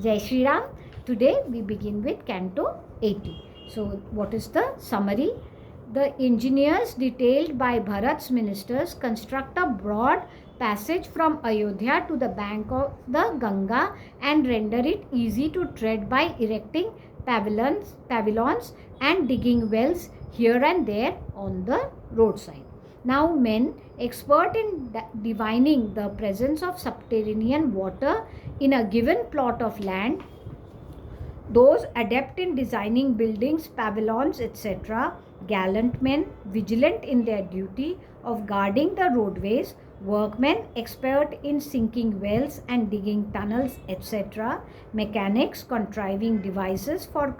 Jai Shri Ram. Today we begin with Canto 80. So, what is the summary? The engineers detailed by Bharat's ministers construct a broad passage from Ayodhya to the bank of the Ganga and render it easy to tread by erecting pavilions and digging wells here and there on the roadside. Now, men expert in divining the presence of subterranean water in a given plot of land, those adept in designing buildings, pavilions, etc., gallant men, vigilant in their duty of guarding the roadways, workmen expert in sinking wells and digging tunnels, etc., mechanics contriving devices for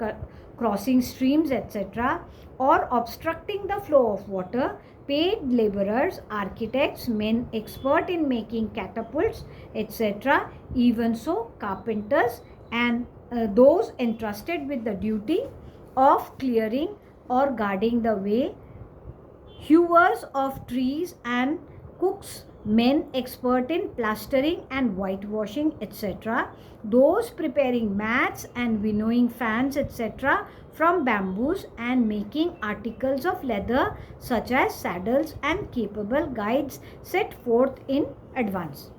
crossing streams, etc., or obstructing the flow of water, paid laborers, architects, men expert in making catapults, etc., even so, carpenters and those entrusted with the duty of clearing or guarding the way, hewers of trees and cooks, men expert in plastering and whitewashing, etc., those preparing mats and winnowing fans, etc., from bamboos and making articles of leather such as saddles and capable guides set forth in advance.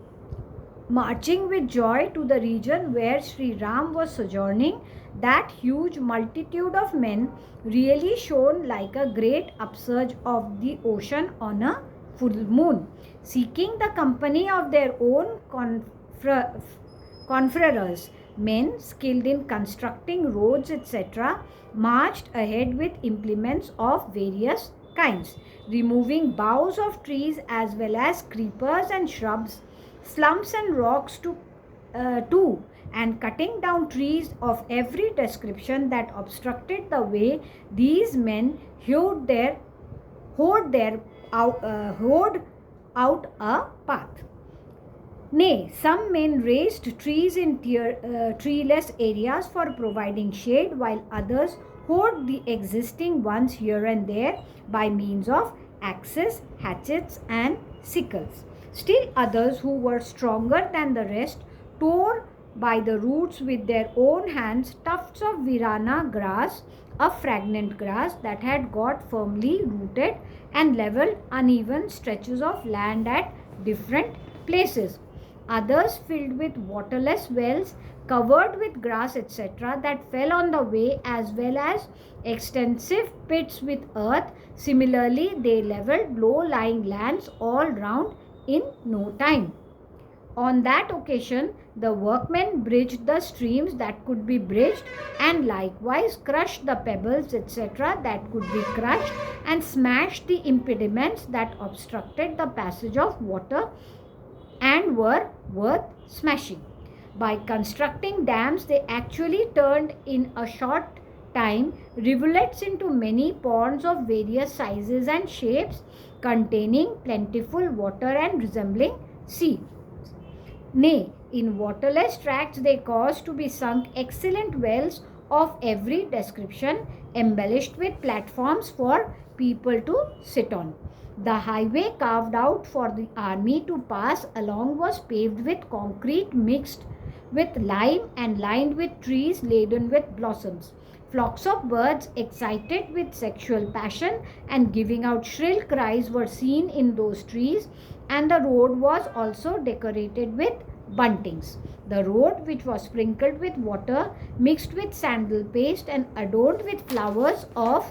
Marching with joy to the region where Sri Ram was sojourning, that huge multitude of men really shone like a great upsurge of the ocean on a full moon. Seeking the company of their own confreres, men skilled in constructing roads, etc., marched ahead with implements of various kinds, removing boughs of trees as well as creepers and shrubs, slumps and rocks too, and cutting down trees of every description that obstructed the way. These men hoed out a path. Nay, some men raised trees in treeless areas for providing shade, while others hoed the existing ones here and there by means of axes, hatchets, and sickles. Still others, who were stronger than the rest, tore by the roots with their own hands tufts of virana grass, a fragrant grass that had got firmly rooted, and leveled uneven stretches of land at different places. Others filled with waterless wells covered with grass, etc., that fell on the way, as well as extensive pits with earth. Similarly, they leveled low-lying lands all round in no time. On that occasion, the workmen bridged the streams that could be bridged, and likewise crushed the pebbles, etc., that could be crushed, and smashed the impediments that obstructed the passage of water and were worth smashing. By constructing dams, they actually turned in a short time rivulets into many ponds of various sizes and shapes, containing plentiful water and resembling sea. Nay, in waterless tracts they caused to be sunk excellent wells of every description, embellished with platforms for people to sit on. The highway carved out for the army to pass along was paved with concrete mixed with lime and lined with trees laden with blossoms. Flocks of birds, excited with sexual passion and giving out shrill cries, were seen in those trees, and the road was also decorated with buntings. The road, which was sprinkled with water mixed with sandal paste and adorned with flowers of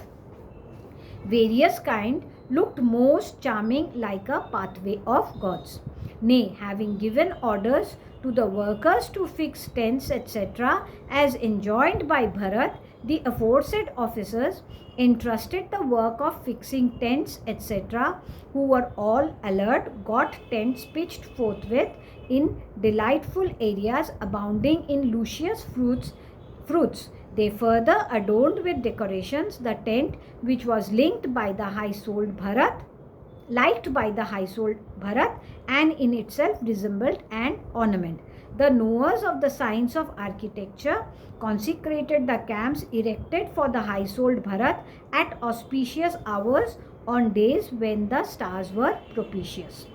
various kind, looked most charming, like a pathway of gods. Nay, having given orders to the workers to fix tents, etc., as enjoined by Bharat, the aforesaid officers entrusted the work of fixing tents, etc., who were all alert, got tents pitched forthwith in delightful areas abounding in luscious fruits. They further adorned with decorations the tent which was liked by the high-souled Bharat, and in itself resembled an ornament. The knowers of the science of architecture consecrated the camps erected for the high-souled Bharat at auspicious hours on days when the stars were propitious.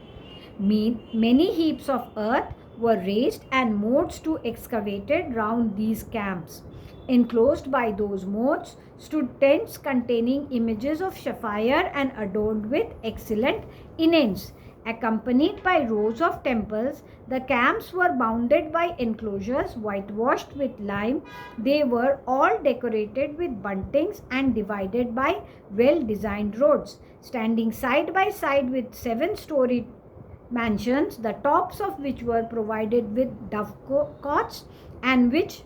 Many heaps of earth were raised and moats to excavated round these camps. Enclosed by those moats stood tents containing images of fire and adorned with excellent incense. Accompanied by rows of temples, the camps were bounded by enclosures whitewashed with lime. They were all decorated with buntings and divided by well-designed roads. Standing side by side with 7-story mansions, the tops of which were provided with dovecotes and which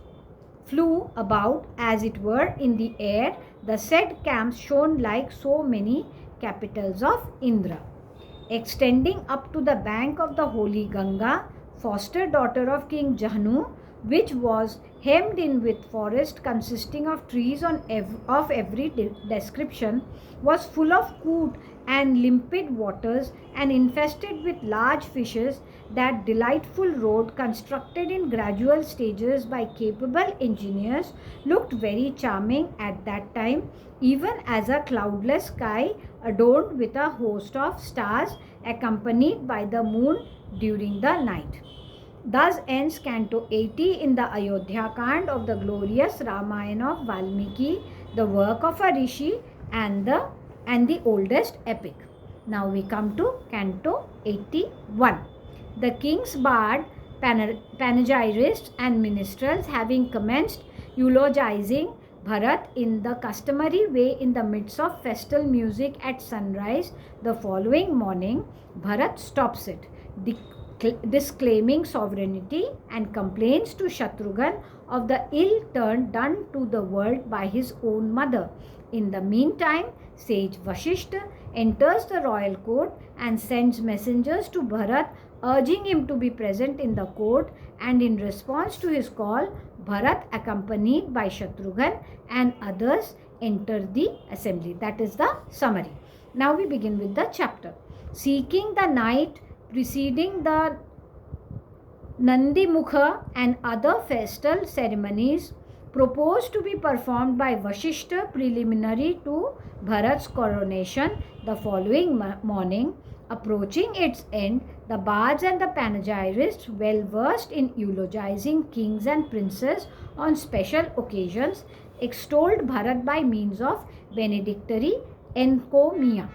flew about as it were in the air, the said camps shone like so many capitals of Indra. Extending up to the bank of the holy Ganga, foster daughter of King Jahnu, which was hemmed in with forest consisting of trees of every description, was full of cool and limpid waters and infested with large fishes. That delightful road, constructed in gradual stages by capable engineers, looked very charming at that time, even as a cloudless sky adorned with a host of stars accompanied by the moon during the night. Thus ends Canto 80 in the AYODHYAKAND of the glorious Ramayan of Valmiki, the work of a rishi and the oldest epic. Now we come to Canto 81. The king's bard, panegyrists and minstrels, having commenced eulogizing Bharat in the customary way in the midst of festal music at sunrise the following morning, Bharat stops it, disclaiming sovereignty, and complains to Shatrughan of the ill turn done to the world by his own mother. In the meantime, sage Vashishta enters the royal court and sends messengers to Bharat urging him to be present in the court, and in response to his call, Bharat, accompanied by Shatrughan and others, enter the assembly. That is the summary. Now we begin with the chapter. Seeking the night preceding the Nandi Mukha and other festal ceremonies proposed to be performed by Vashishta preliminary to Bharat's coronation the following morning, approaching its end, the bards and the panegyrists, well versed in eulogizing kings and princes on special occasions, extolled Bharat by means of benedictory encomium.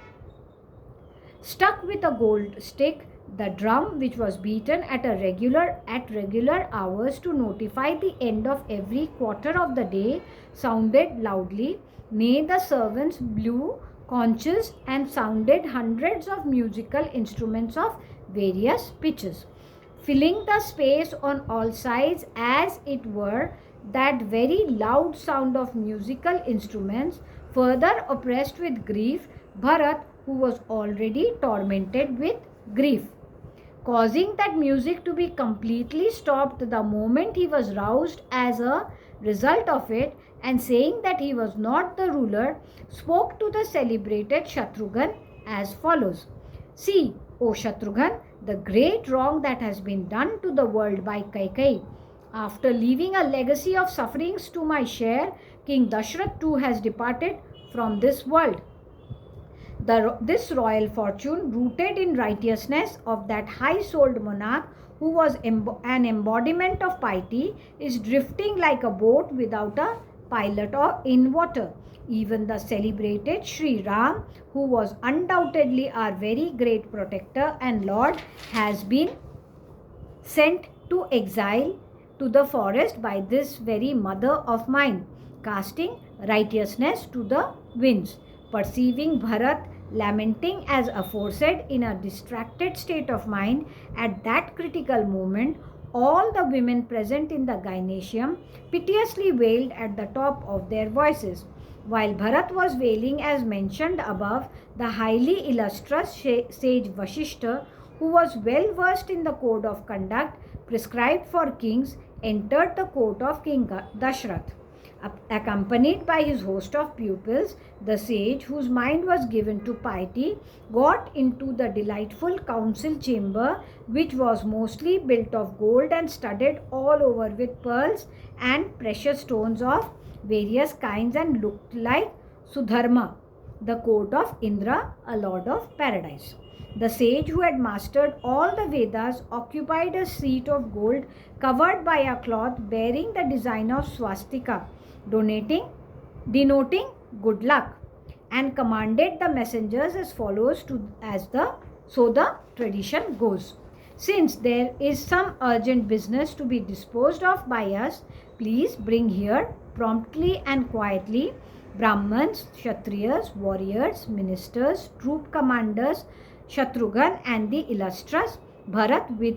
Stuck with a gold stick, the drum, which was beaten at regular hours to notify the end of every quarter of the day, sounded loudly. Nay, the servants blew conches and sounded hundreds of musical instruments of various pitches, filling the space on all sides as it were. That very loud sound of musical instruments further oppressed with grief Bharat, who was already tormented with grief, causing that music to be completely stopped the moment he was roused as a result of it, and saying that he was not the ruler, spoke to the celebrated Shatrughan as follows. See, O Shatrughan, the great wrong that has been done to the world by Kaikeyi. After leaving a legacy of sufferings to my share, King Dashrath too has departed from this world. This royal fortune, rooted in righteousness of that high-souled monarch who was an embodiment of piety, is drifting like a boat without a pilot or in water. Even the celebrated Sri Ram, who was undoubtedly our very great protector and Lord, has been sent to exile to the forest by this very mother of mine, casting righteousness to the winds. Perceiving Bharat lamenting as aforesaid in a distracted state of mind at that critical moment, all the women present in the gymnasium piteously wailed at the top of their voices. While Bharat was wailing as mentioned above, the highly illustrious sage Vashishta, who was well versed in the code of conduct prescribed for kings, entered the court of King Dashrath. Accompanied by his host of pupils, the sage, whose mind was given to piety, got into the delightful council chamber, which was mostly built of gold and studded all over with pearls and precious stones of various kinds, and looked like Sudharma, the court of Indra, a lord of paradise. The sage who had mastered all the Vedas occupied a seat of gold covered by a cloth bearing the design of swastika, denoting good luck, and commanded the messengers as follows so the tradition goes. Since there is some urgent business to be disposed of by us, please bring here promptly and quietly Brahmins, Kshatriyas, warriors, ministers, troop commanders, Shatrughan and the illustrious Bharat with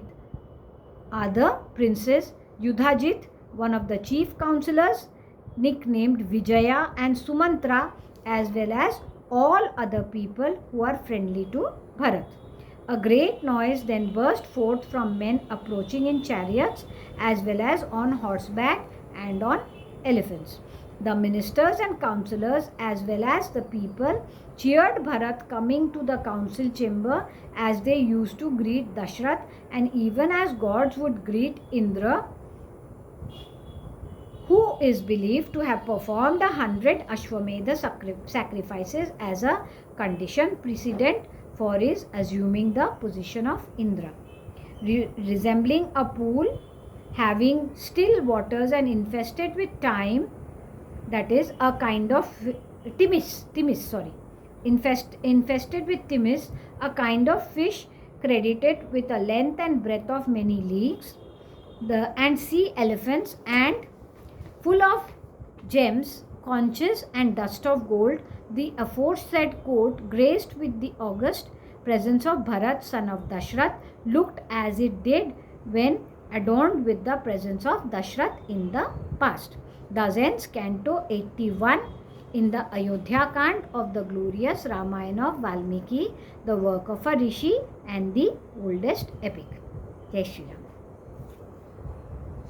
other princes, Yudhajit, one of the chief counselors, nicknamed Vijaya, and Sumantra, as well as all other people who are friendly to Bharat. A great noise then burst forth from men approaching in chariots as well as on horseback and on elephants. The ministers and councillors as well as the people cheered Bharat coming to the council chamber as they used to greet Dashrath, and even as gods would greet Indra, who is believed to have performed 100 Ashwamedha sacrifices as a condition precedent for his assuming the position of Indra. Resembling a pool having still waters and infested with thyme, that is a kind of infested with timis, a kind of fish credited with a length and breadth of many leagues, and sea elephants, and full of gems, conches, and dust of gold, the aforesaid court, graced with the august presence of Bharat, son of Dashrath, looked as it did when adorned with the presence of Dashrath in the past. Thus ends Canto 81 in the AYODHYAKAND of the glorious Ramayan of Valmiki, the work of a rishi and the oldest epic. Jai Shri Ram.